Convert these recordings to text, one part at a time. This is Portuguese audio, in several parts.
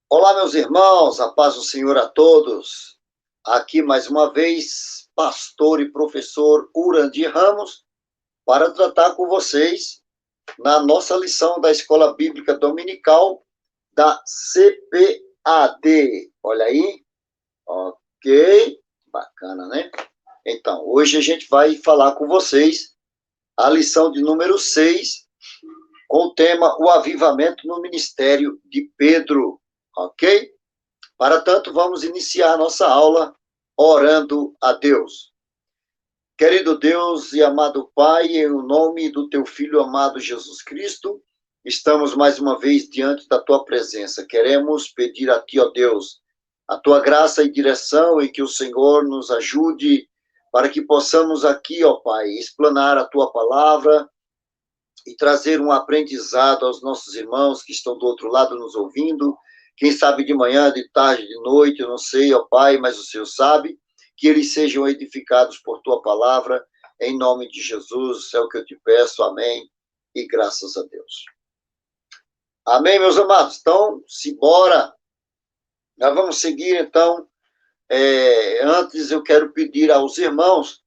Olá, meus irmãos, a paz do Senhor a todos. Aqui mais uma vez, pastor e professor Urandir Ramos, para tratar com vocês na nossa lição da Escola Bíblica Dominical da CPAD. Olha aí, ok, bacana, né? Então, hoje a gente vai falar com vocês a lição de número 6, com o tema O Avivamento no Ministério de Pedro, ok? Para tanto, vamos iniciar a nossa aula orando a Deus. Querido Deus e amado Pai, em nome do teu Filho amado Jesus Cristo, estamos mais uma vez diante da tua presença. Queremos pedir a ti, ó Deus, a tua graça e direção e que o Senhor nos ajude para que possamos aqui, ó Pai, explanar a tua palavra e trazer um aprendizado aos nossos irmãos que estão do outro lado nos ouvindo. Quem sabe de manhã, de tarde, de noite, eu não sei, ó Pai, mas o Senhor sabe, que eles sejam edificados por tua palavra, em nome de Jesus, é o que eu te peço, amém, e graças a Deus. Amém, meus amados? Então, simbora, nós vamos seguir, então, antes eu quero pedir aos irmãos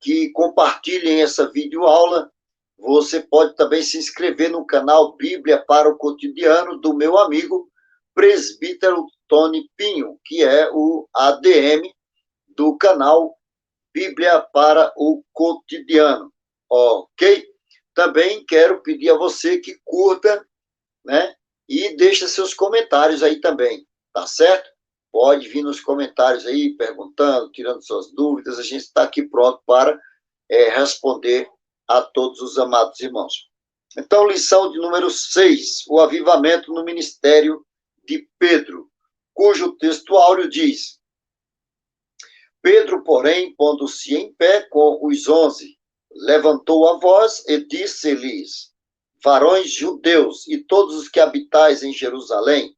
que compartilhem essa videoaula. Você pode também se inscrever no canal Bíblia para o Cotidiano do meu amigo presbítero Tony Pinho, que é o ADM do canal Bíblia para o Cotidiano, ok? Também quero pedir a você que curta, né, e deixa seus comentários aí também, tá certo? Pode vir nos comentários aí, perguntando, tirando suas dúvidas, a gente está aqui pronto para responder a todos os amados irmãos. Então, lição de número 6, o avivamento no ministério de Pedro, cujo texto áureo diz: Pedro, porém, pondo-se em pé com os 11, levantou a voz e disse-lhes: varões judeus e todos os que habitais em Jerusalém,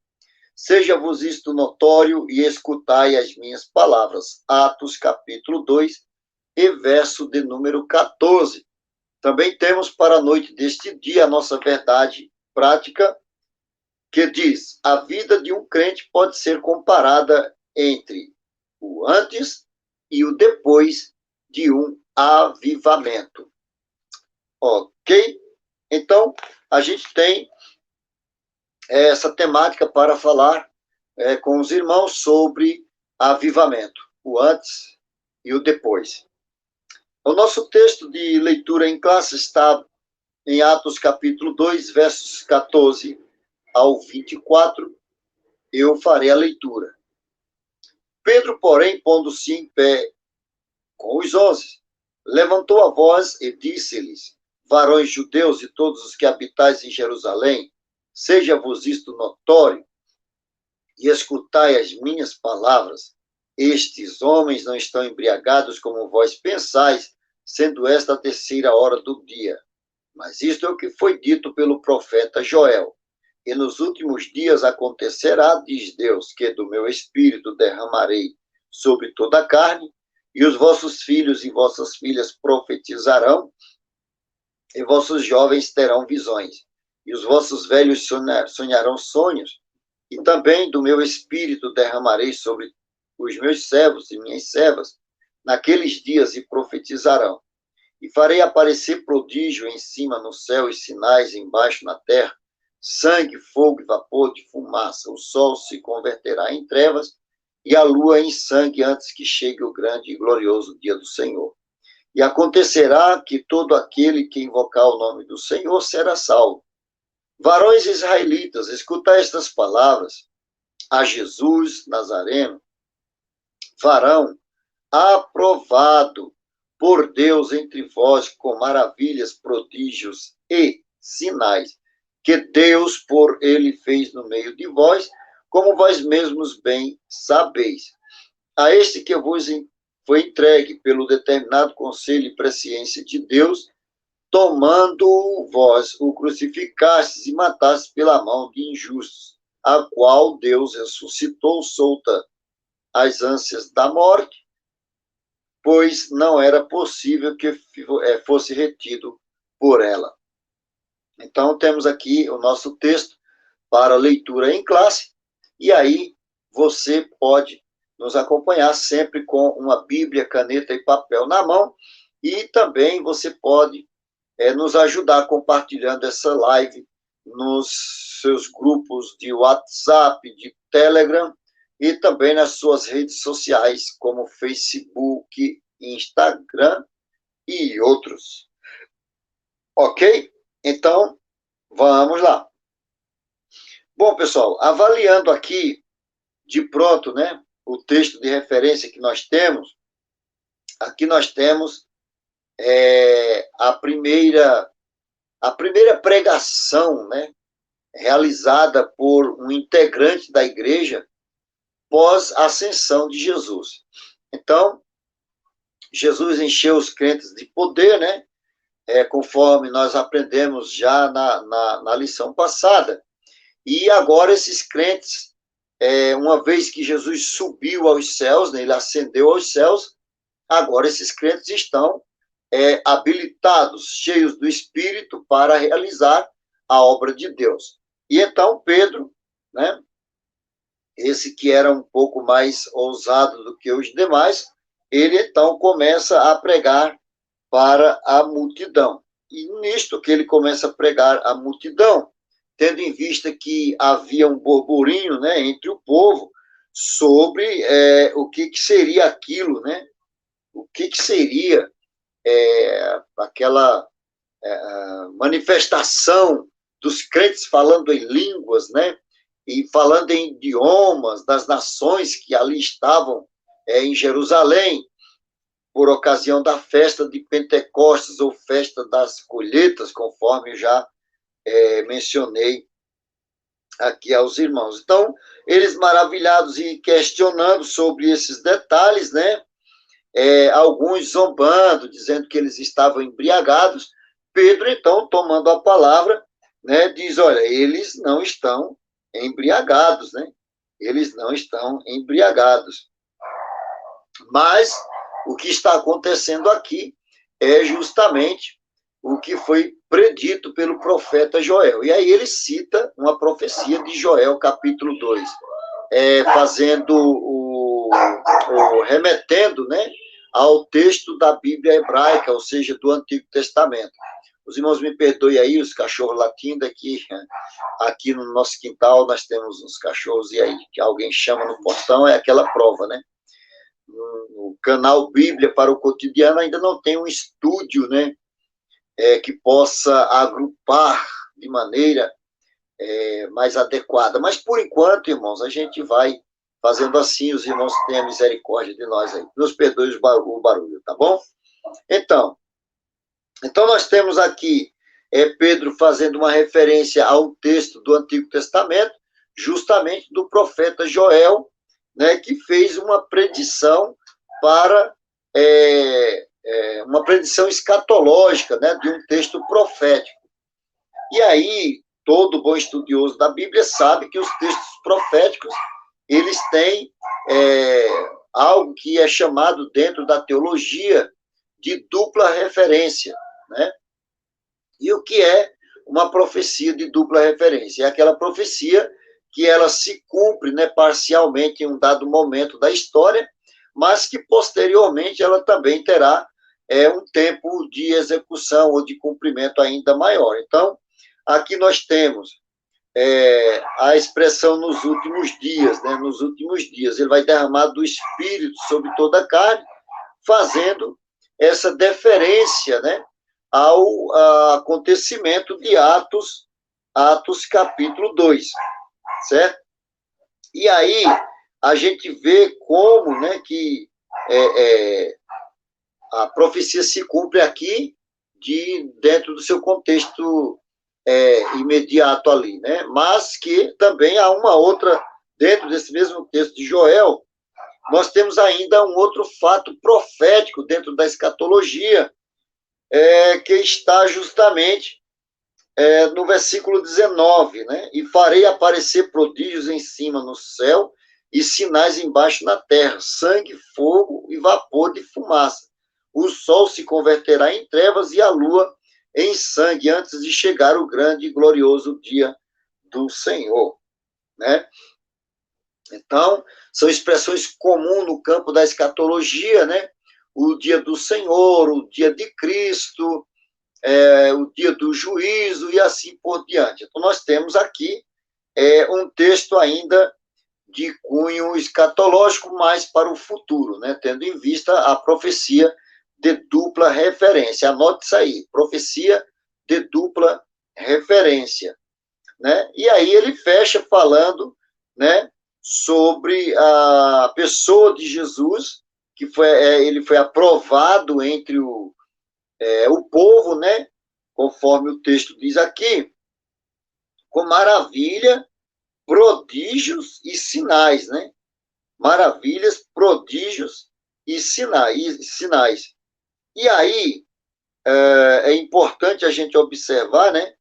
seja-vos isto notório e escutai as minhas palavras. Atos capítulo 2 e verso de número 14. Também temos para a noite deste dia a nossa verdade prática, que diz: a vida de um crente pode ser comparada entre o antes e o depois de um avivamento. Ok? Então, a gente tem essa temática para falar com os irmãos sobre avivamento, o antes e o depois. O nosso texto de leitura em classe está em Atos capítulo 2, versos 14 ao 24, eu farei a leitura. Pedro, porém, pondo-se em pé com os 11, levantou a voz e disse-lhes: varões judeus e todos os que habitais em Jerusalém, seja-vos isto notório, e escutai as minhas palavras. Estes homens não estão embriagados como vós pensais, sendo esta a terceira hora do dia. Mas isto é o que foi dito pelo profeta Joel. E nos últimos dias acontecerá, diz Deus, que do meu espírito derramarei sobre toda a carne, e os vossos filhos e vossas filhas profetizarão, e vossos jovens terão visões, e os vossos velhos sonharão sonhos, e também do meu espírito derramarei sobre os meus servos e minhas servas, naqueles dias, e profetizarão. E farei aparecer prodígio em cima no céu e sinais embaixo na terra, sangue, fogo e vapor de fumaça. O sol se converterá em trevas e a lua em sangue antes que chegue o grande e glorioso dia do Senhor. E acontecerá que todo aquele que invocar o nome do Senhor será salvo. Varões israelitas, escutai estas palavras. A Jesus Nazareno, varão aprovado por Deus entre vós com maravilhas, prodígios e sinais, que Deus por ele fez no meio de vós, como vós mesmos bem sabeis. A este que vos foi entregue pelo determinado conselho e presciência de Deus, tomando vós o crucificastes e matastes pela mão de injustos, a qual Deus ressuscitou solta as ânsias da morte, pois não era possível que fosse retido por ela. Então, temos aqui o nosso texto para leitura em classe, e aí você pode nos acompanhar sempre com uma Bíblia, caneta e papel na mão, e também você pode nos ajudar compartilhando essa live nos seus grupos de WhatsApp, de Telegram, e também nas suas redes sociais, como Facebook, Instagram e outros. Ok? Então, vamos lá. Bom, pessoal, avaliando aqui de pronto, né, o texto de referência que nós temos, aqui nós temos a primeira pregação, né, realizada por um integrante da igreja pós-ascensão de Jesus. Então, Jesus encheu os crentes de poder, né, conforme nós aprendemos já na lição passada. E agora esses crentes, uma vez que Jesus subiu aos céus, né, ele ascendeu aos céus, agora esses crentes estão habilitados, cheios do Espírito para realizar a obra de Deus. E então Pedro, né, esse que era um pouco mais ousado do que os demais, ele então começa a pregar para a multidão. E nisto que ele começa a pregar à multidão, tendo em vista que havia um burburinho, né, entre o povo sobre o que seria aquilo, né? O que seria aquela manifestação dos crentes falando em línguas, né? E falando em idiomas das nações que ali estavam em Jerusalém, por ocasião da festa de Pentecostes ou festa das colheitas, conforme já mencionei aqui aos irmãos. Então, eles maravilhados e questionando sobre esses detalhes, né? Alguns zombando, dizendo que eles estavam embriagados. Pedro, então, tomando a palavra, né, diz, olha, eles não estão embriagados, né? Eles não estão embriagados. Mas o que está acontecendo aqui é justamente o que foi predito pelo profeta Joel. E aí ele cita uma profecia de Joel, capítulo 2, remetendo, né, ao texto da Bíblia hebraica, ou seja, do Antigo Testamento. Os irmãos me perdoem aí, os cachorros latindo aqui no nosso quintal, nós temos uns cachorros, e aí que alguém chama no portão, é aquela prova, né? No canal Bíblia para o Cotidiano ainda não tem um estúdio, né, que possa agrupar de maneira mais adequada. Mas, por enquanto, irmãos, a gente vai fazendo assim, os irmãos tenham misericórdia de nós aí. Nos perdoe o barulho, tá bom? Então nós temos aqui Pedro fazendo uma referência ao texto do Antigo Testamento, justamente do profeta Joel, né, que fez uma predição para uma predição escatológica, né, de um texto profético. E aí, todo bom estudioso da Bíblia sabe que os textos proféticos, eles têm algo que é chamado dentro da teologia de dupla referência, né? E o que é uma profecia de dupla referência? É aquela profecia que ela se cumpre, né, parcialmente em um dado momento da história, mas que posteriormente ela também terá um tempo de execução ou de cumprimento ainda maior. Então, aqui nós temos a expressão nos últimos dias, né? Nos últimos dias, ele vai derramar do Espírito sobre toda a carne, fazendo essa deferência, né, ao acontecimento de Atos capítulo 2, certo? E aí a gente vê como, né, que a profecia se cumpre aqui dentro do seu contexto imediato ali, né? Mas que também há uma outra, dentro desse mesmo texto de Joel, nós temos ainda um outro fato profético dentro da escatologia, que está justamente no versículo 19, né? E farei aparecer prodígios em cima no céu e sinais embaixo na terra, sangue, fogo e vapor de fumaça. O sol se converterá em trevas e a lua em sangue, antes de chegar o grande e glorioso dia do Senhor, né? Então, são expressões comuns no campo da escatologia, né? O dia do Senhor, o dia de Cristo, o dia do juízo e assim por diante. Então, nós temos aqui um texto ainda de cunho escatológico, mais para o futuro, né? Tendo em vista a profecia de dupla referência. Anote isso aí, profecia de dupla referência, né? E aí ele fecha falando, né, sobre a pessoa de Jesus, que ele foi aprovado entre o povo, né, conforme o texto diz aqui, com maravilha, prodígios e sinais, né? Maravilhas, prodígios e sinais. E aí é importante a gente observar, né,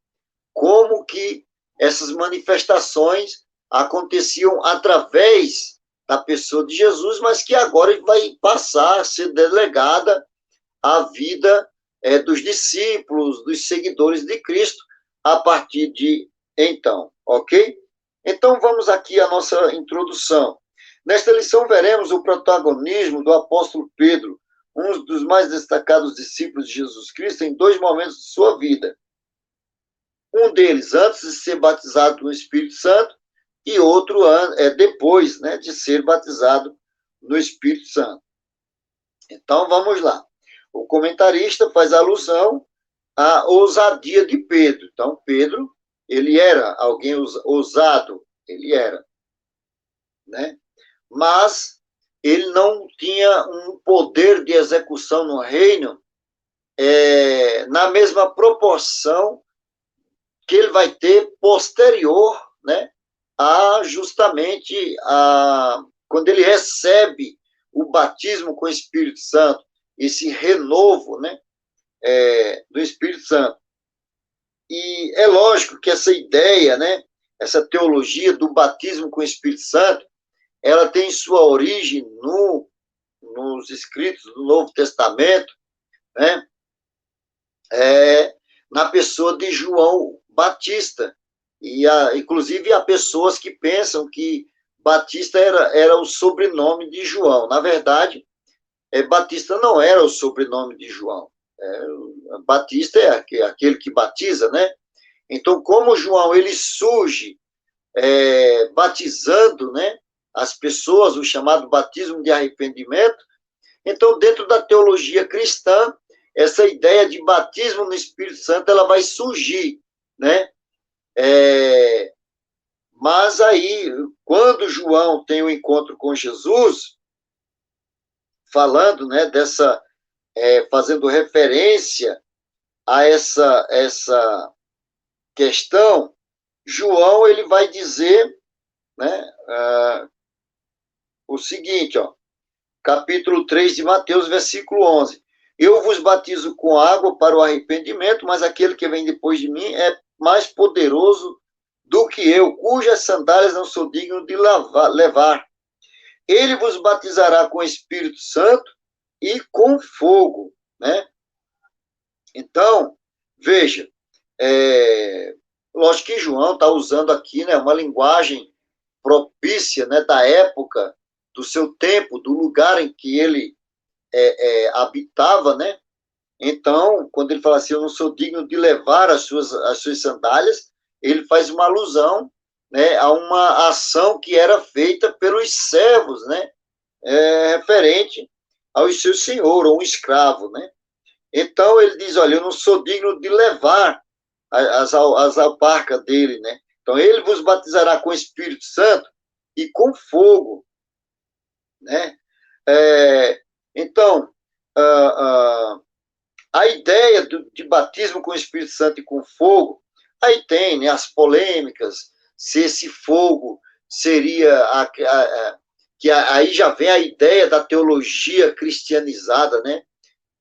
como que essas manifestações aconteciam através da pessoa de Jesus, mas que agora vai passar a ser delegada à vida dos discípulos, dos seguidores de Cristo, a partir de então, ok? Então, vamos aqui à nossa introdução. Nesta lição, veremos o protagonismo do apóstolo Pedro, um dos mais destacados discípulos de Jesus Cristo, em dois momentos de sua vida. Um deles antes de ser batizado no Espírito Santo e outro depois, né, de ser batizado no Espírito Santo. Então, vamos lá. O comentarista faz alusão à ousadia de Pedro. Então, Pedro, ele era alguém ousado, ele era, né? Mas ele não tinha um poder de execução no reino na mesma proporção que ele vai ter posterior, né, quando ele recebe o batismo com o Espírito Santo, esse renovo, né, do Espírito Santo. E é lógico que essa ideia, né, essa teologia do batismo com o Espírito Santo, ela tem sua origem nos escritos do Novo Testamento, né, na pessoa de João Batista. Inclusive, há pessoas que pensam que Batista era o sobrenome de João. Na verdade, Batista não era o sobrenome de João. Batista é aquele que batiza, né? Então, como João ele surge batizando, né, as pessoas, o chamado batismo de arrependimento, então, dentro da teologia cristã, essa ideia de batismo no Espírito Santo ela vai surgir, né? Mas aí, quando João tem o um encontro com Jesus, falando, né, fazendo referência a essa questão, João ele vai dizer, né, o seguinte, ó, capítulo 3 de Mateus, versículo 11. Eu vos batizo com água para o arrependimento, mas aquele que vem depois de mim é mais poderoso do que eu, cujas sandálias não sou digno de levar. Ele vos batizará com o Espírito Santo e com fogo, né? Então, veja, lógico que João está usando aqui, né, uma linguagem propícia, né, da época, do seu tempo, do lugar em que ele habitava, né? Então, quando ele fala assim, eu não sou digno de levar as suas sandálias, ele faz uma alusão, né, a uma ação que era feita pelos servos, né, referente ao seu senhor, ou um escravo, né? Então, ele diz, olha, eu não sou digno de levar as alparcas dele, né? Então, ele vos batizará com o Espírito Santo e com fogo, né? Então, a ideia de batismo com o Espírito Santo e com fogo, aí tem, né, as polêmicas, se esse fogo seria que aí já vem a ideia da teologia cristianizada, né?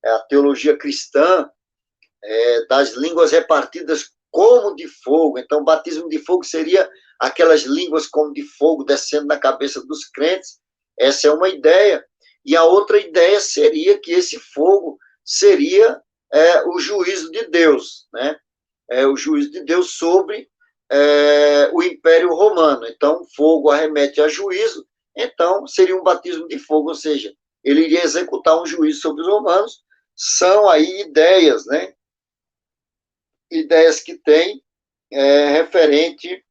A teologia cristã, das línguas repartidas como de fogo. Então, batismo de fogo seria aquelas línguas como de fogo descendo na cabeça dos crentes. Essa é uma ideia. E a outra ideia seria que esse fogo seria o juízo de Deus, né? O juízo de Deus sobre o Império Romano. Então, fogo arremete a juízo, então seria um batismo de fogo, ou seja, ele iria executar um juízo sobre os romanos. São aí ideias, né? Ideias que tem referente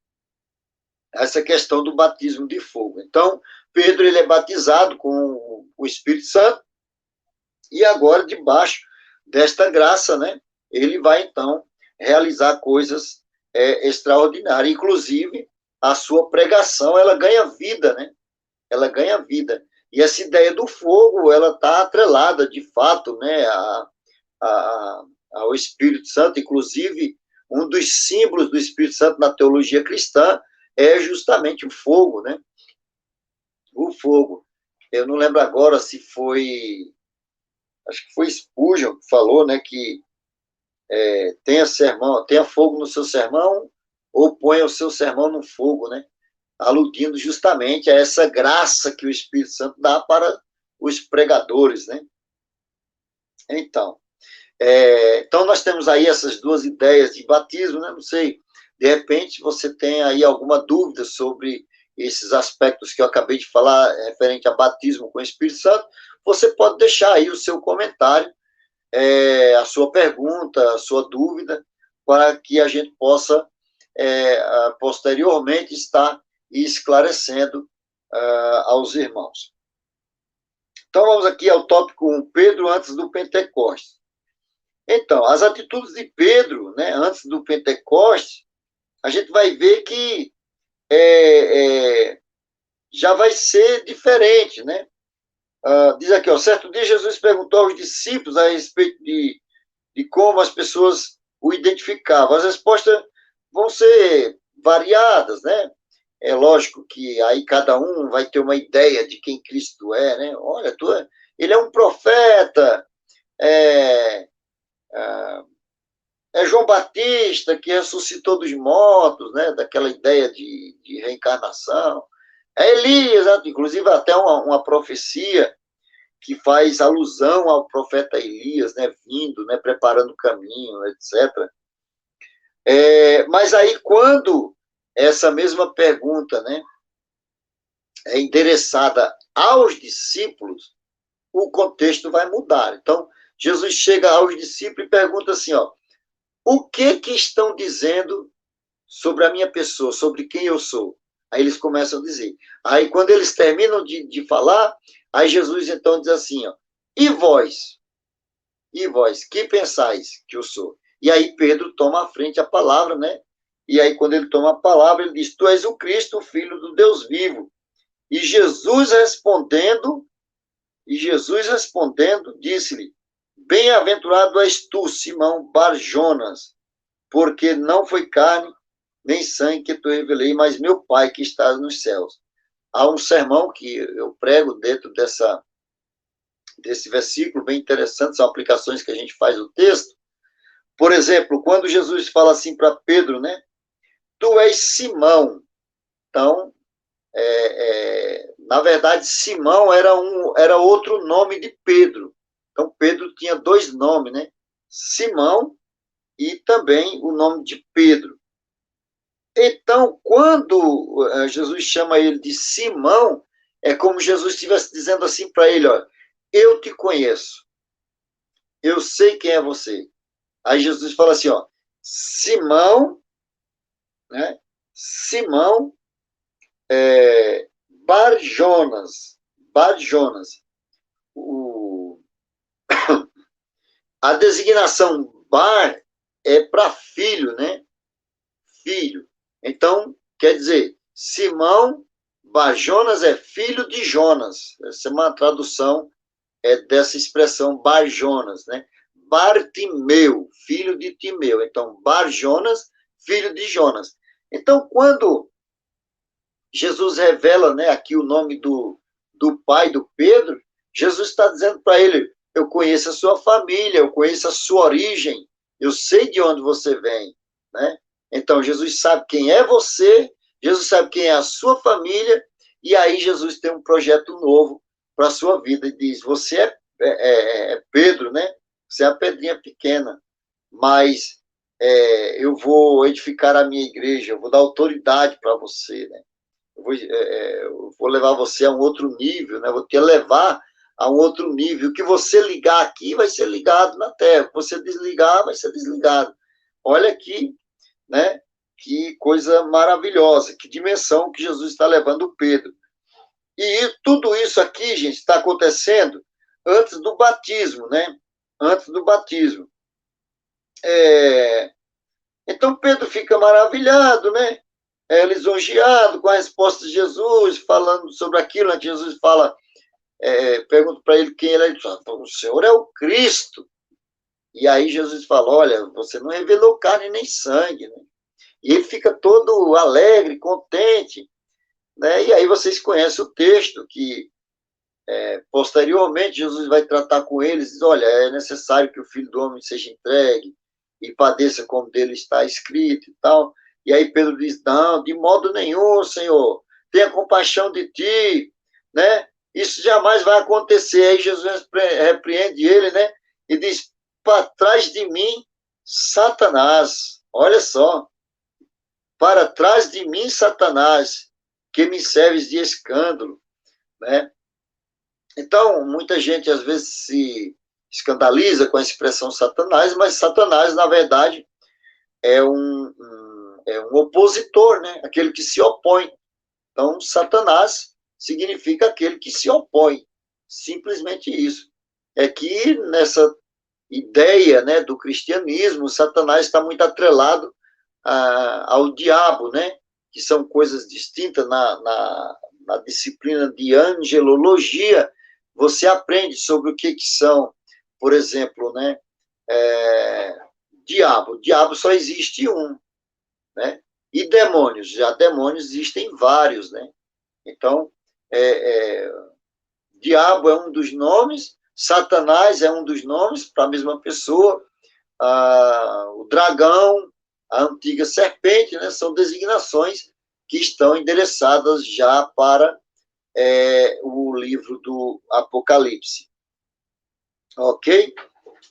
a essa questão do batismo de fogo. Então, Pedro ele é batizado com o Espírito Santo e agora, debaixo desta graça, né, ele vai, então, realizar coisas extraordinárias. Inclusive, a sua pregação, ela ganha vida, né? Ela ganha vida. E essa ideia do fogo, ela está atrelada, de fato, né, ao Espírito Santo. Inclusive, um dos símbolos do Espírito Santo na teologia cristã é justamente o fogo, né? O fogo. Eu não lembro agora se foi, acho que foi Spurgeon que falou, né, que tenha fogo no seu sermão ou ponha o seu sermão no fogo, né? Aludindo justamente a essa graça que o Espírito Santo dá para os pregadores, né? Então, então nós temos aí essas duas ideias de batismo, né? Não sei, de repente você tem aí alguma dúvida sobre esses aspectos que eu acabei de falar, referente a batismo com o Espírito Santo, você pode deixar aí o seu comentário, a sua pergunta, a sua dúvida, para que a gente possa, posteriormente, estar esclarecendo aos irmãos. Então, vamos aqui ao tópico 1, Pedro antes do Pentecostes. Então, as atitudes de Pedro, né, antes do Pentecostes, a gente vai ver que já vai ser diferente, né? Diz aqui, ó, certo dia Jesus perguntou aos discípulos a respeito de como as pessoas o identificavam. As respostas vão ser variadas, né? É lógico que aí cada um vai ter uma ideia de quem Cristo é, né? Olha, ele é um profeta, é João Batista que ressuscitou dos mortos, né? Daquela ideia de reencarnação. É Elias, né? Inclusive até uma profecia que faz alusão ao profeta Elias, né? Vindo, né? Preparando o caminho, etc. Mas aí quando essa mesma pergunta, né, é endereçada aos discípulos, o contexto vai mudar. Então, Jesus chega aos discípulos e pergunta assim, ó, o que estão dizendo sobre a minha pessoa, sobre quem eu sou? Aí eles começam a dizer. Aí, quando eles terminam de falar, aí Jesus então diz assim, ó, e vós? E vós, que pensais que eu sou? E aí Pedro toma à frente a palavra, né? E aí, quando ele toma a palavra, ele diz, tu és o Cristo, o Filho do Deus vivo. E Jesus respondendo, disse-lhe, bem-aventurado és tu, Simão Bar-Jonas, porque não foi carne nem sangue que tu revelei, mas meu Pai que está nos céus. Há um sermão que eu prego dentro desse versículo, bem interessante, são aplicações que a gente faz no texto. Por exemplo, quando Jesus fala assim para Pedro, né? Tu és Simão. Então, na verdade, Simão era outro nome de Pedro. Então, Pedro tinha dois nomes, né? Simão e também o nome de Pedro. Então, quando Jesus chama ele de Simão, é como Jesus estivesse dizendo assim para ele, ó, eu te conheço, eu sei quem é você. Aí Jesus fala assim, ó, Simão, né? Simão Bar-Jonas. A designação Bar é para filho, né? Filho. Então, quer dizer, Simão Bar-Jonas é filho de Jonas. Essa é uma tradução dessa expressão Bar-Jonas, né? Bartimeu, filho de Timeu. Então, Bar-Jonas, filho de Jonas. Então, quando Jesus revela, né, aqui o nome do pai do Pedro, Jesus está dizendo para ele, eu conheço a sua família, eu conheço a sua origem, eu sei de onde você vem, né? Então, Jesus sabe quem é você, Jesus sabe quem é a sua família, e aí Jesus tem um projeto novo para a sua vida, e diz, você é Pedro, né? Você é a pedrinha pequena, mas eu vou edificar a minha igreja, eu vou dar autoridade para você, né? Eu vou levar você a um outro nível, né? Vou te levar a um outro nível. O que você ligar aqui vai ser ligado na terra, o que você desligar vai ser desligado. Olha aqui, né? Que coisa maravilhosa, que dimensão que Jesus está levando o Pedro. E tudo isso aqui, gente, está acontecendo antes do batismo, né? Antes do batismo. Então Pedro fica maravilhado, né? Lisonjeado com a resposta de Jesus, falando sobre aquilo, né? Jesus fala, pergunta para ele quem ele é, ele fala, o Senhor é o Cristo. E aí Jesus fala, olha, você não revelou carne nem sangue, né? E ele fica todo alegre, contente, né? E aí vocês conhecem o texto que posteriormente Jesus vai tratar com eles, diz, olha, é necessário que o Filho do Homem seja entregue e padeça como dele está escrito e tal. E aí Pedro diz, não, de modo nenhum, Senhor, tenha compaixão de ti, né? Isso jamais vai acontecer. Aí Jesus repreende ele, né? E diz, para trás de mim, Satanás. Olha só, para trás de mim, Satanás, que me serves de escândalo, né? Então, muita gente às vezes se escandaliza com a expressão Satanás, mas Satanás, na verdade, é um opositor, né? Aquele que se opõe. Então, Satanás significa aquele que se opõe. Simplesmente isso. É que nessa ideia, né, do cristianismo, Satanás está muito atrelado ao diabo, né? Que são coisas distintas na disciplina de angelologia. Você aprende sobre o que são, por exemplo, né? Diabo. Diabo só existe um, né? E demônios. Já demônios existem vários, né? Então, diabo é um dos nomes, Satanás é um dos nomes para a mesma pessoa, o dragão, a antiga serpente, né? São designações que estão endereçadas já para o livro do Apocalipse. Ok?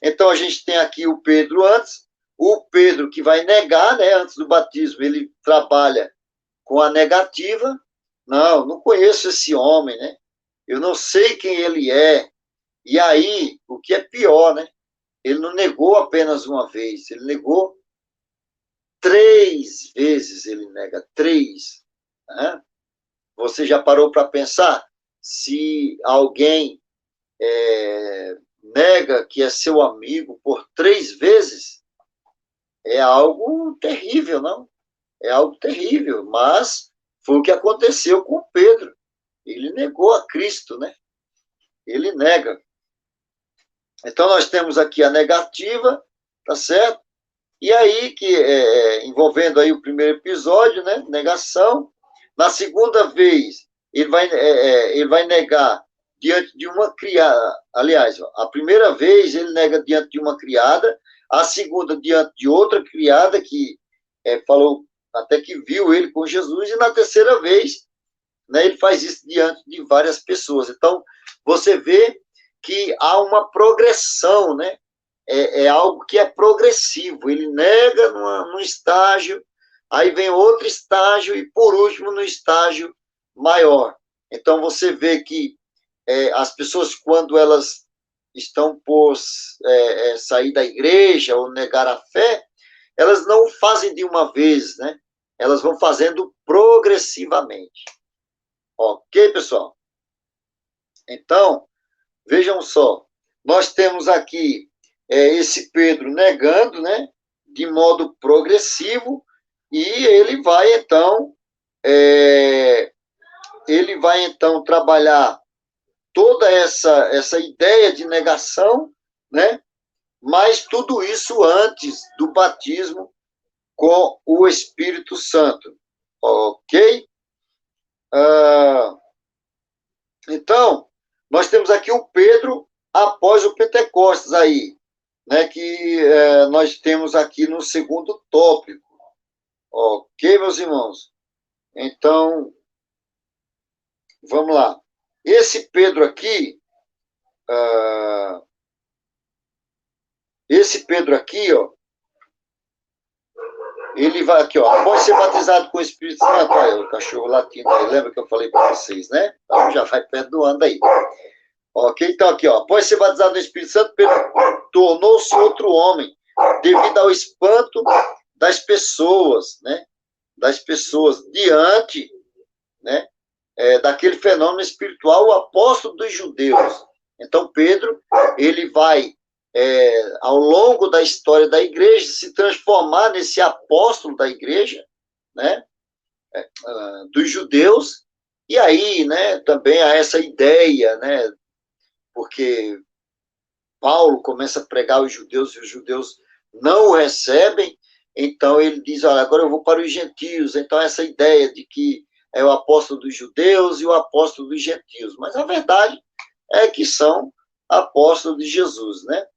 Então, a gente tem aqui o Pedro antes, o Pedro que vai negar, né? Antes do batismo, ele trabalha com a negativa. Não conheço esse homem, né? Eu não sei quem ele é. E aí, o que é pior, né? Ele não negou apenas uma vez, ele negou 3 vezes, ele nega 3. Né? Você já parou para pensar se alguém nega que é seu amigo por 3 vezes? É algo terrível, não? É algo terrível, mas foi o que aconteceu com Pedro. Ele negou a Cristo, né? Ele nega. Então, nós temos aqui a negativa, tá certo? E aí, envolvendo aí o primeiro episódio, né? Negação. Na segunda vez, ele vai negar diante de uma criada. Aliás, a primeira vez ele nega diante de uma criada, a segunda diante de outra criada que falou até que viu ele com Jesus, e na terceira vez, né, ele faz isso diante de várias pessoas. Então, você vê que há uma progressão, né? É algo que é progressivo. Ele nega num estágio, aí vem outro estágio e, por último, no estágio maior. Então, você vê que as pessoas, quando elas estão por sair da igreja ou negar a fé, elas não fazem de uma vez, né? Elas vão fazendo progressivamente. Ok, pessoal? Então, vejam só, nós temos aqui esse Pedro negando, né, de modo progressivo, e ele vai então trabalhar toda essa ideia de negação, né, mas tudo isso antes do batismo com o Espírito Santo, ok? Então, nós temos aqui o Pedro após o Pentecostes aí, né, que nós temos aqui no segundo tópico. Ok, meus irmãos? Então, vamos lá. Esse Pedro aqui, ó, ele vai aqui, ó, após ser batizado com o Espírito Santo, olha, o cachorro latindo aí, lembra que eu falei para vocês, né? Então já vai perdoando aí. Ok, então aqui, ó, após ser batizado no Espírito Santo, Pedro tornou-se outro homem, devido ao espanto das pessoas, né? Das pessoas diante, né? Daquele fenômeno espiritual, o apóstolo dos judeus. Então Pedro, ele vai ao longo da história da igreja, se transformar nesse apóstolo da igreja, né, dos judeus, e aí, né, também há essa ideia, né, porque Paulo começa a pregar aos judeus, e os judeus não o recebem, então ele diz, olha, agora eu vou para os gentios, então essa ideia de que é o apóstolo dos judeus e o apóstolo dos gentios, mas a verdade é que são apóstolos de Jesus, né,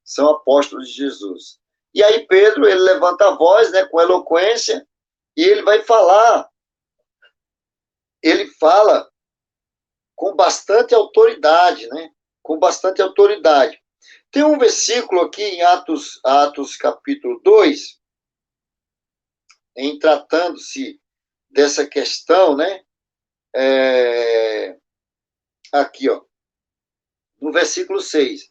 são apóstolos de Jesus. E aí Pedro, ele levanta a voz, né, com eloquência, e ele vai falar, ele fala com bastante autoridade, né, com bastante autoridade. Tem um versículo aqui em Atos capítulo 2, em tratando-se dessa questão, né, aqui, ó, no versículo 6.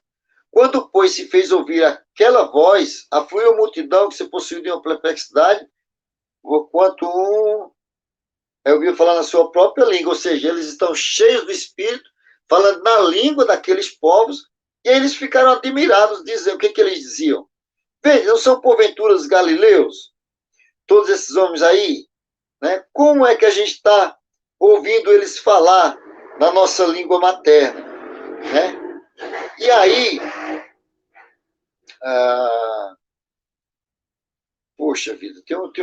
Quando, pois, se fez ouvir aquela voz, afluiu a multidão que se possuiu de uma perplexidade, quanto ouviu falar na sua própria língua, ou seja, eles estão cheios do Espírito, falando na língua daqueles povos, e aí eles ficaram admirados, dizer o que eles diziam. Veja, não são porventura os galileus, todos esses homens aí, né? Como é que a gente está ouvindo eles falar na nossa língua materna, né? E aí, poxa vida, tem um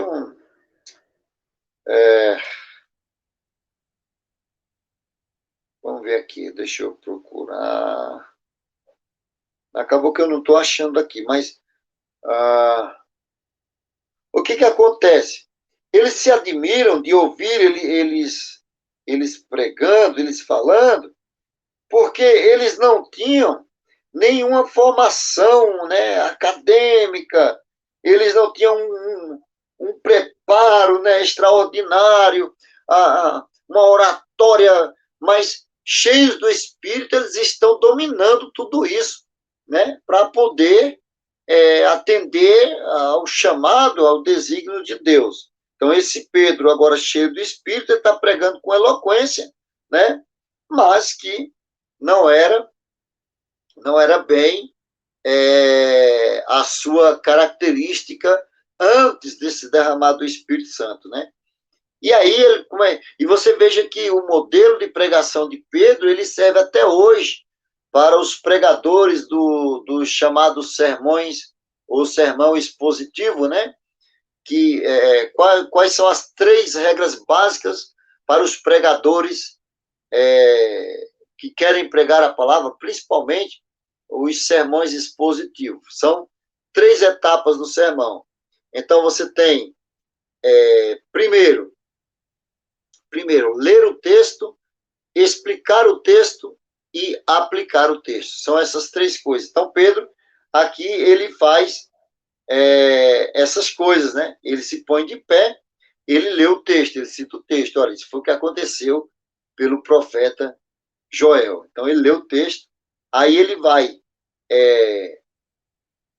vamos ver aqui, deixa eu procurar. Acabou que eu não estou achando aqui, mas o que acontece? Eles se admiram de ouvir eles pregando, eles falando, porque eles não tinham nenhuma formação, né, acadêmica, eles não tinham um preparo, né, extraordinário, uma oratória, mas cheios do Espírito, eles estão dominando tudo isso, né, para poder atender ao chamado, ao desígnio de Deus. Então, esse Pedro, agora cheio do Espírito, ele está pregando com eloquência, né, mas que não era bem a sua característica antes desse derramado do Espírito Santo, né? E aí, e você veja que o modelo de pregação de Pedro, ele serve até hoje para os pregadores dos chamados sermões, ou sermão expositivo, né? Que, quais são as 3 regras básicas para os pregadores que querem pregar a palavra, principalmente os sermões expositivos. São 3 etapas do sermão. Então, você tem, primeiro, ler o texto, explicar o texto e aplicar o texto. São essas 3 coisas. Então, Pedro, aqui, ele faz essas coisas, né? Ele se põe de pé, ele lê o texto, ele cita o texto. Olha, isso foi o que aconteceu pelo profeta Joel. Então, ele lê o texto, aí ele vai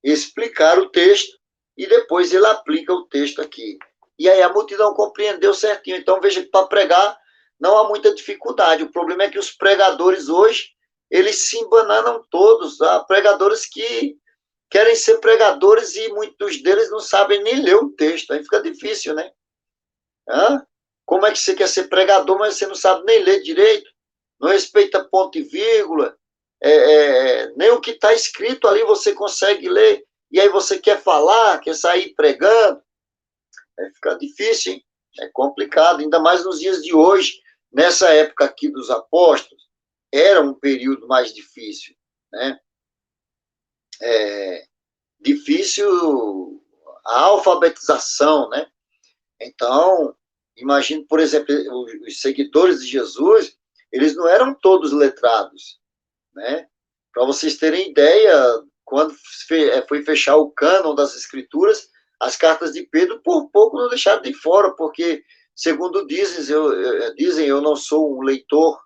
explicar o texto e depois ele aplica o texto aqui. E aí a multidão compreendeu certinho. Então, veja que para pregar não há muita dificuldade. O problema é que os pregadores hoje, eles se embananam todos. Há pregadores que querem ser pregadores e muitos deles não sabem nem ler o texto. Aí fica difícil, né? Como é que você quer ser pregador, mas você não sabe nem ler direito? Não respeita ponto e vírgula? Nem o que está escrito ali você consegue ler, e aí você quer falar, quer sair pregando, fica difícil, hein? É complicado, ainda mais nos dias de hoje, nessa época aqui dos apóstolos, era um período mais difícil, né? Difícil a alfabetização, né? Então, imagine, por exemplo, os seguidores de Jesus, eles não eram todos letrados, né? Para vocês terem ideia, quando foi fechar o cânon das Escrituras, as cartas de Pedro, por pouco não deixaram de fora, porque, segundo dizem, eu não sou um leitor,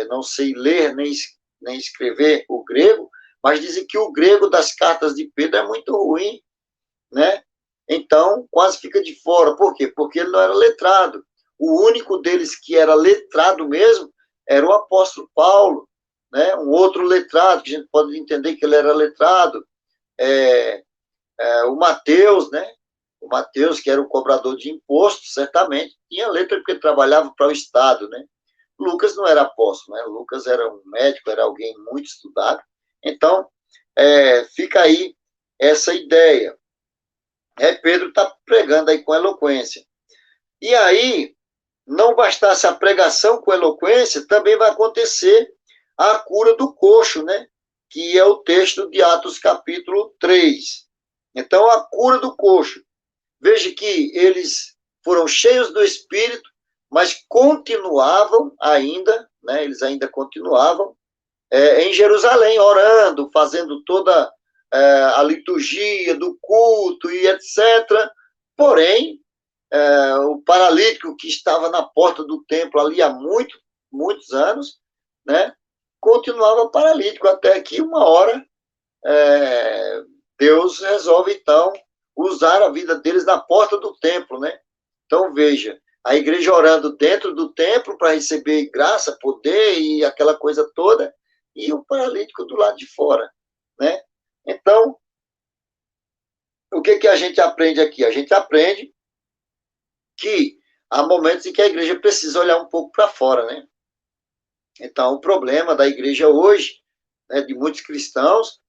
não sei ler nem escrever o grego, mas dizem que o grego das cartas de Pedro é muito ruim, né? Então, quase fica de fora. Por quê? Porque ele não era letrado. O único deles que era letrado mesmo era o apóstolo Paulo, né? Um outro letrado, que a gente pode entender que ele era letrado, o Mateus, né? O Mateus, que era o cobrador de impostos, certamente tinha letra porque trabalhava para o Estado, né? Lucas não era apóstolo, né? Lucas era um médico, era alguém muito estudado. Então, fica aí essa ideia. Pedro está pregando aí com eloquência. E aí, não bastasse a pregação com eloquência, também vai acontecer a cura do coxo, né? Que é o texto de Atos capítulo 3. Então, a cura do coxo. Veja que eles foram cheios do Espírito, mas continuavam ainda, né? Eles ainda continuavam em Jerusalém, orando, fazendo toda a liturgia do culto e etc. Porém, o paralítico que estava na porta do templo ali há muitos anos, né, continuava paralítico, até que uma hora Deus resolve, então, usar a vida deles na porta do templo, né? Então, veja, a igreja orando dentro do templo para receber graça, poder e aquela coisa toda, e o paralítico do lado de fora, né? Então, o que a gente aprende aqui? A gente aprende que há momentos em que a igreja precisa olhar um pouco para fora, né? Então, o problema da igreja hoje, né, de muitos cristãos,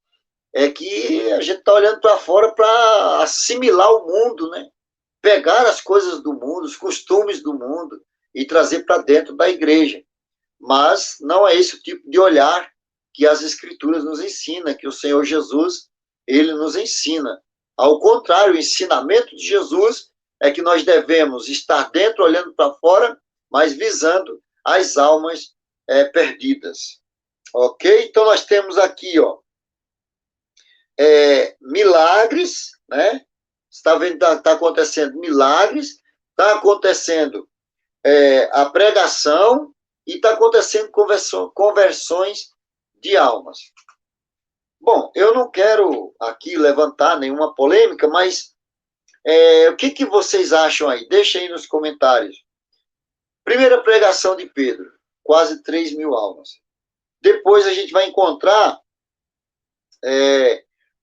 é que a gente está olhando para fora para assimilar o mundo, né? Pegar as coisas do mundo, os costumes do mundo e trazer para dentro da igreja. Mas não é esse o tipo de olhar que as escrituras nos ensinam, que o Senhor Jesus, ele nos ensina. Ao contrário, o ensinamento de Jesus é que nós devemos estar dentro, olhando para fora, mas visando as almas perdidas. Ok? Então, nós temos aqui, ó, milagres, né? Está vendo, está acontecendo milagres, está acontecendo a pregação e está acontecendo conversões de almas. Bom, eu não quero aqui levantar nenhuma polêmica, mas o que vocês acham aí? Deixem aí nos comentários. Primeira pregação de Pedro, quase 3.000 almas. Depois a gente vai encontrar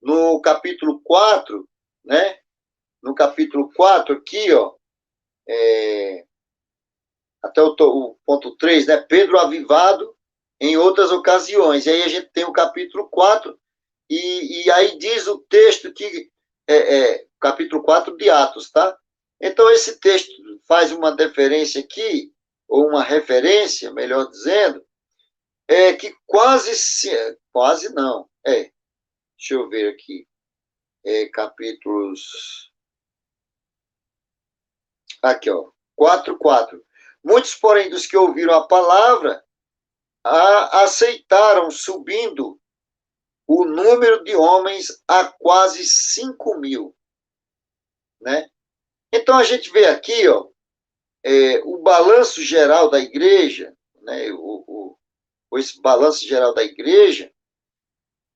no capítulo 4, né? No capítulo 4 aqui, ó, até o ponto 3, né? Pedro avivado em outras ocasiões. E aí a gente tem o capítulo 4, e aí diz o texto que capítulo 4 de Atos, tá? Então, esse texto faz uma deferência aqui, ou uma referência, melhor dizendo, que quase não, deixa eu ver aqui, capítulos, aqui, ó, 4:4. Muitos, porém, dos que ouviram a palavra, aceitaram, subindo o número de homens a quase 5.000, né? Então, a gente vê aqui, ó, o balanço geral da igreja, né, esse balanço geral da igreja,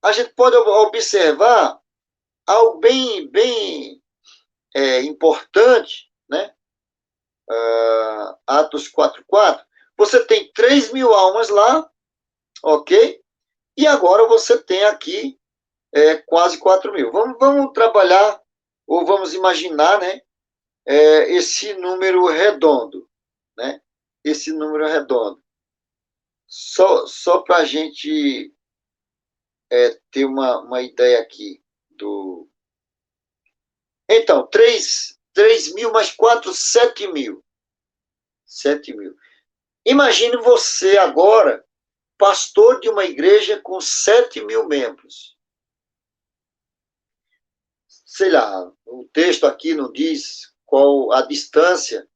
a gente pode observar algo bem importante, né? Atos 4:4. Você tem 3.000 almas lá, ok? E agora você tem aqui quase 4.000. Vamos trabalhar, ou vamos imaginar, né? Esse número redondo, né? Esse número redondo. Só para a gente ter uma ideia aqui do... Então, 3.000 mais 4, 7.000. 7.000. Imagine você agora, pastor de uma igreja com 7.000 membros. Sei lá, o texto aqui não diz qual a distância,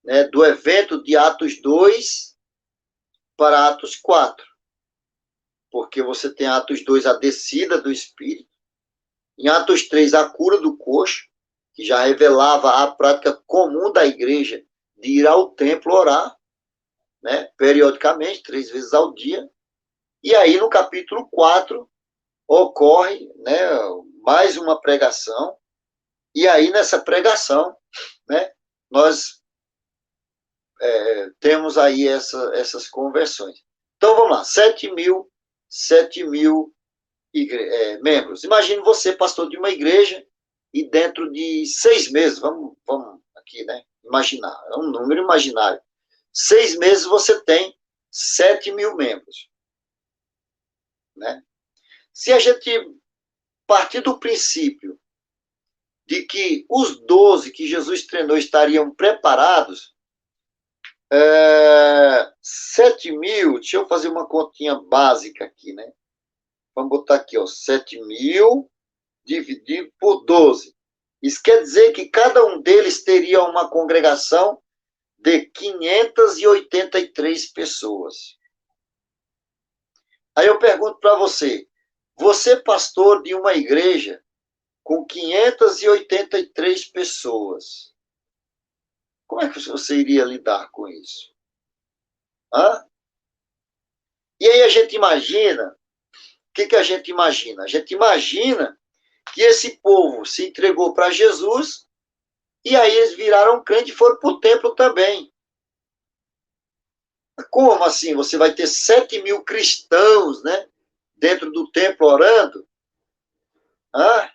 né, do evento de Atos 2 para Atos 4. Porque você tem Atos 2 a descida do Espírito, em Atos 3 a cura do coxo, que já revelava a prática comum da igreja de ir ao templo orar, né, periodicamente, 3 vezes ao dia. E aí, no capítulo 4, ocorre, né, mais uma pregação, e aí nessa pregação, né, nós temos aí essas conversões. Então, vamos lá, 7.000 membros. Imagine você, pastor de uma igreja, e dentro de 6 meses, vamos aqui, né, imaginar, é um número imaginário, 6 meses você tem 7.000 membros, né? Se a gente partir do princípio de que os 12 que Jesus treinou estariam preparados, 7.000, deixa eu fazer uma continha básica aqui, né? Vamos botar aqui, ó, 7.000 dividido por 12. Isso quer dizer que cada um deles teria uma congregação de 583 pessoas. Aí eu pergunto para você, pastor de uma igreja com 583 pessoas, como é que você iria lidar com isso? Hã? E aí a gente imagina, o que a gente imagina? A gente imagina que esse povo se entregou para Jesus e aí eles viraram crente e foram para o templo também. Como assim? Você vai ter 7.000 cristãos, né, dentro do templo orando? Hã?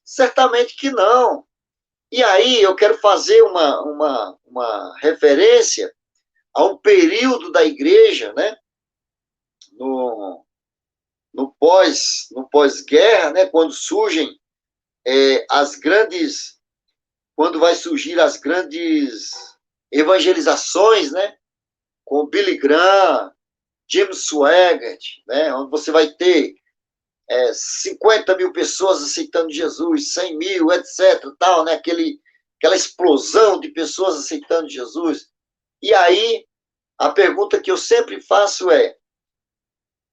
Certamente que não. E aí eu quero fazer uma referência a um período da igreja, né, no pós-guerra, né, quando surgem quando vai surgir as grandes evangelizações, né, com Billy Graham, James Swaggart, né, onde você vai ter 50.000 pessoas aceitando Jesus, 100.000, etc. Tal, né, aquela explosão de pessoas aceitando Jesus. E aí, a pergunta que eu sempre faço é: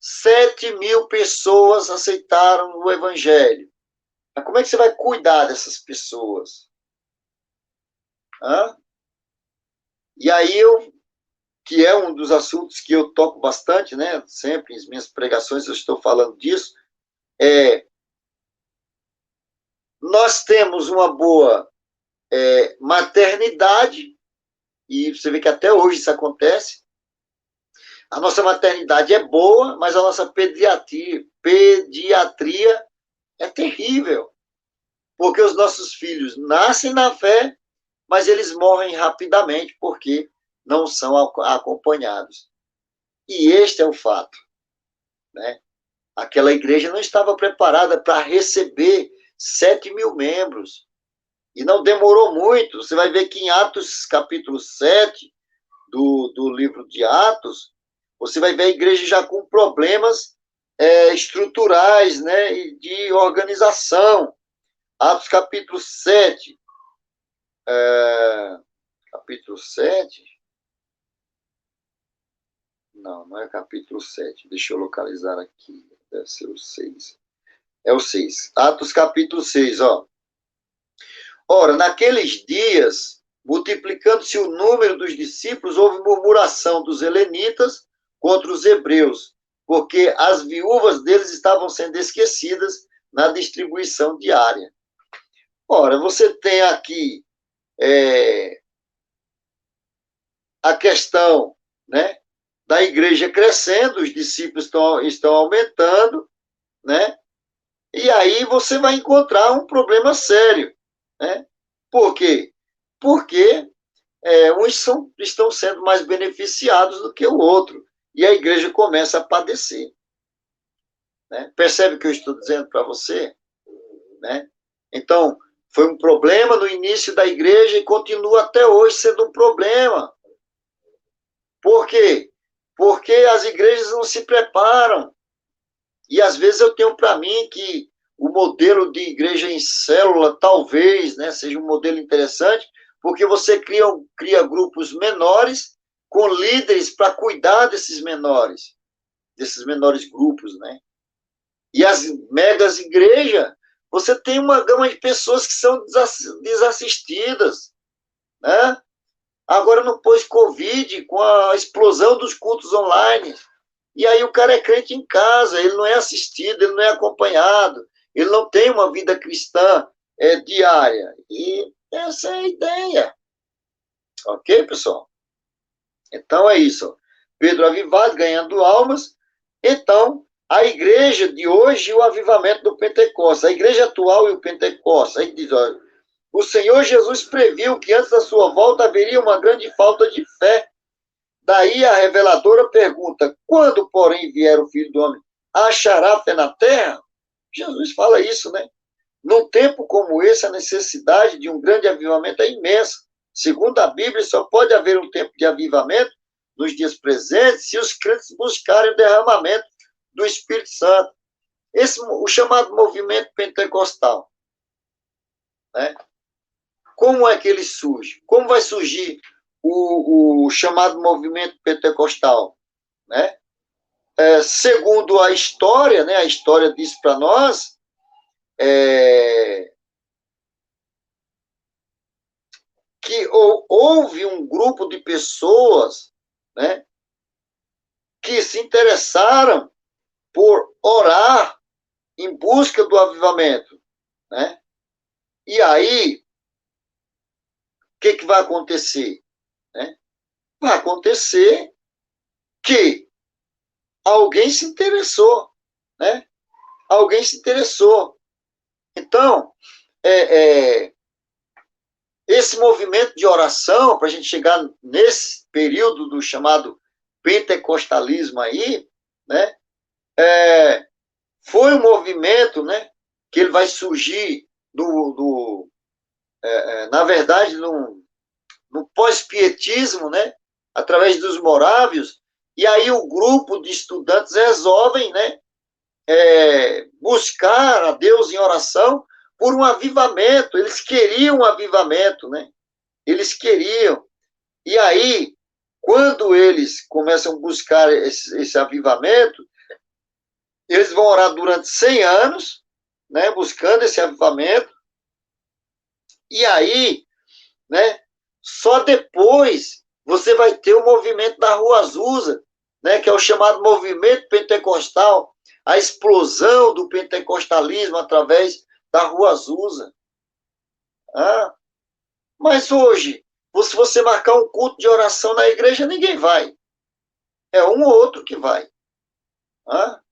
7.000 pessoas aceitaram o Evangelho. Mas como é que você vai cuidar dessas pessoas? Hã? E aí que é um dos assuntos que eu toco bastante, né? Sempre em minhas pregações eu estou falando disso, nós temos uma boa maternidade, e você vê que até hoje isso acontece. A nossa maternidade é boa, mas a nossa pediatria é terrível, porque os nossos filhos nascem na fé, mas eles morrem rapidamente porque não são acompanhados. E este é o fato, né? Aquela igreja não estava preparada para receber 7.000 membros. E não demorou muito. Você vai ver que em Atos capítulo 7 do livro de Atos, você vai ver a igreja já com problemas estruturais, né, e de organização. Atos capítulo 7. Capítulo 7? Não é capítulo 7. Deixa eu localizar aqui. Deve ser o 6. É o 6. Atos capítulo 6, ó. Ora, naqueles dias, multiplicando-se o número dos discípulos, houve murmuração dos helenitas contra os hebreus, porque as viúvas deles estavam sendo esquecidas na distribuição diária. Ora, você tem aqui a questão, né, da igreja crescendo, os discípulos estão aumentando, né? E aí você vai encontrar um problema sério, né? Por quê? Porque uns estão sendo mais beneficiados do que o outro, e a igreja começa a padecer. Né? Percebe o que eu estou dizendo para você? Né? Então, foi um problema no início da igreja e continua até hoje sendo um problema. Por quê? Porque as igrejas não se preparam. E às vezes eu tenho para mim que o modelo de igreja em célula talvez, né, seja um modelo interessante, porque você cria grupos menores com líderes para cuidar desses menores grupos, né? E as megas igrejas, você tem uma gama de pessoas que são desassistidas, né? Agora, no pós-Covid, com a explosão dos cultos online, e aí o cara é crente em casa, ele não é assistido, ele não é acompanhado, ele não tem uma vida cristã diária. E essa é a ideia. Ok, pessoal? Então é isso. Pedro avivado, ganhando almas. Então, a igreja de hoje e o avivamento do Pentecostes. A igreja atual e o Pentecostes. Aí diz, olha, o Senhor Jesus previu que antes da sua volta haveria uma grande falta de fé. Daí a reveladora pergunta, quando, porém, vier o Filho do Homem, achará fé na terra? Jesus fala isso, né? Num tempo como esse, a necessidade de um grande avivamento é imensa. Segundo a Bíblia, só pode haver um tempo de avivamento nos dias presentes se os crentes buscarem o derramamento do Espírito Santo. O chamado movimento pentecostal, né? Como é que ele surge? Como vai surgir o chamado movimento pentecostal, né? Segundo a história, né? A história diz para nós que houve um grupo de pessoas, né, que se interessaram por orar em busca do avivamento, né? E aí, o que vai acontecer, né? Vai acontecer que alguém se interessou, né? Alguém se interessou. Então, esse movimento de oração, para a gente chegar nesse período do chamado pentecostalismo aí, né? Foi um movimento, né? Que ele vai surgir na verdade, no pós-pietismo, né? Através dos morávios, e aí o grupo de estudantes resolvem, né? Buscar a Deus em oração por um avivamento. Eles queriam um avivamento, né? Eles queriam. E aí, quando eles começam a buscar esse avivamento, eles vão orar durante 100 anos, né? Buscando esse avivamento. E aí, né? Só depois você vai ter o movimento da Rua Azusa, né? Que é o chamado movimento pentecostal, a explosão do pentecostalismo através da Rua Azusa. Ah, mas hoje, se você marcar um culto de oração na igreja, ninguém vai. É um ou outro que vai. Ah,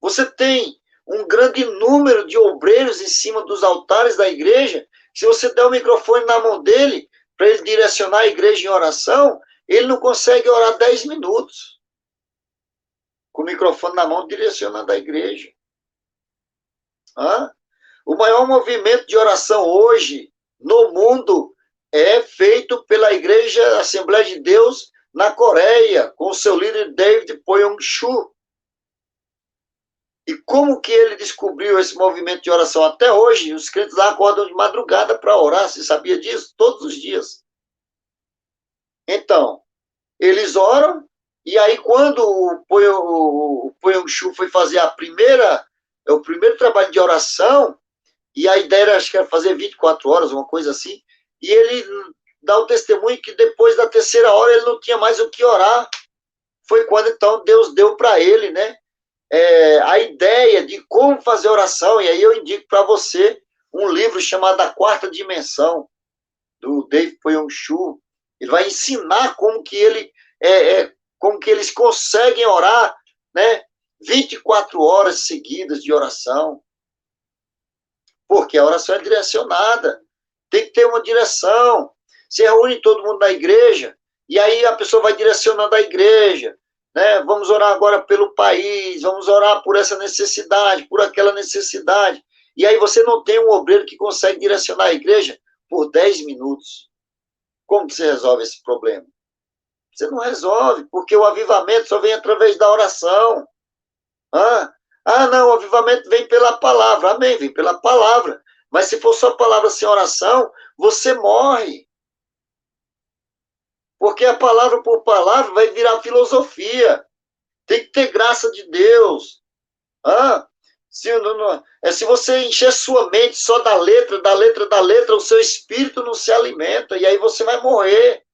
você tem um grande número de obreiros em cima dos altares da igreja. Se você der o microfone na mão dele, para ele direcionar a igreja em oração, ele não consegue orar 10 minutos. Com o microfone na mão, direcionando a igreja. O maior movimento de oração hoje no mundo é feito pela Igreja Assembleia de Deus na Coreia, com o seu líder David Poyong-chu. E como que ele descobriu esse movimento de oração? Até hoje, os crentes lá acordam de madrugada para orar, você sabia disso? Todos os dias. Então, eles oram, e aí quando o Poyong-chu foi fazer o primeiro trabalho de oração, e a ideia era, acho que era fazer 24 horas, uma coisa assim, e ele dá o testemunho que depois da terceira hora ele não tinha mais o que orar. Foi quando então Deus deu para ele, né, a ideia de como fazer oração, e aí eu indico para você um livro chamado A Quarta Dimensão, do David Poyong-chu. Ele vai ensinar como que eles conseguem orar, né, 24 horas seguidas de oração. Porque a oração é direcionada. Tem que ter uma direção. Você reúne todo mundo na igreja, e aí a pessoa vai direcionando a igreja. Né? Vamos orar agora pelo país, vamos orar por essa necessidade, por aquela necessidade. E aí você não tem um obreiro que consegue direcionar a igreja por 10 minutos. Como que você resolve esse problema? Você não resolve, porque o avivamento só vem através da oração. Não, o avivamento vem pela palavra. Amém, vem pela palavra. Mas se for só palavra sem oração, você morre. Porque a palavra por palavra vai virar filosofia. Tem que ter graça de Deus. Se você encher sua mente só da letra, da letra, da letra, o seu espírito não se alimenta, e aí você vai morrer.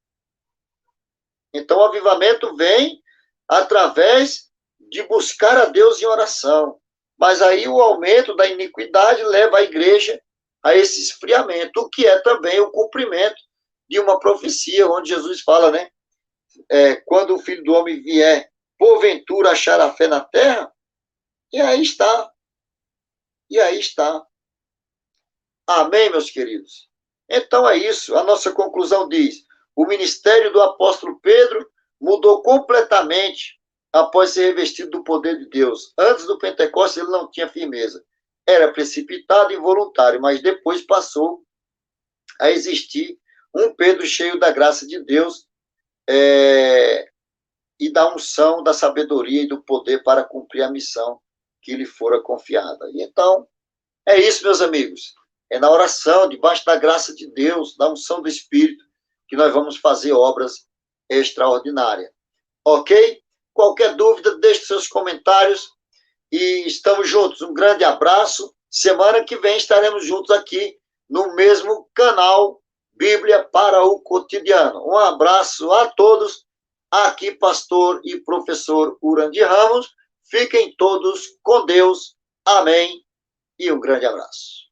Então, o avivamento vem através de buscar a Deus em oração. Mas aí o aumento da iniquidade leva a igreja a esse esfriamento, o que é também o cumprimento de uma profecia, onde Jesus fala, né? Quando o Filho do Homem vier, porventura achar a fé na terra, e aí está. E aí está. Amém, meus queridos? Então é isso. A nossa conclusão diz: o ministério do apóstolo Pedro mudou completamente após ser revestido do poder de Deus. Antes do Pentecostes, ele não tinha firmeza. Era precipitado e involuntário, mas depois passou a existir um Pedro cheio da graça de Deus e da unção, da sabedoria e do poder para cumprir a missão que lhe fora confiada. E então, é isso, meus amigos. É na oração, debaixo da graça de Deus, da unção do Espírito, que nós vamos fazer obras extraordinárias. Ok? Qualquer dúvida, deixe seus comentários e estamos juntos. Um grande abraço. Semana que vem estaremos juntos aqui no mesmo canal Bíblia para o Cotidiano. Um abraço a todos. Aqui, pastor e professor Urandi Ramos. Fiquem todos com Deus. Amém. E um grande abraço.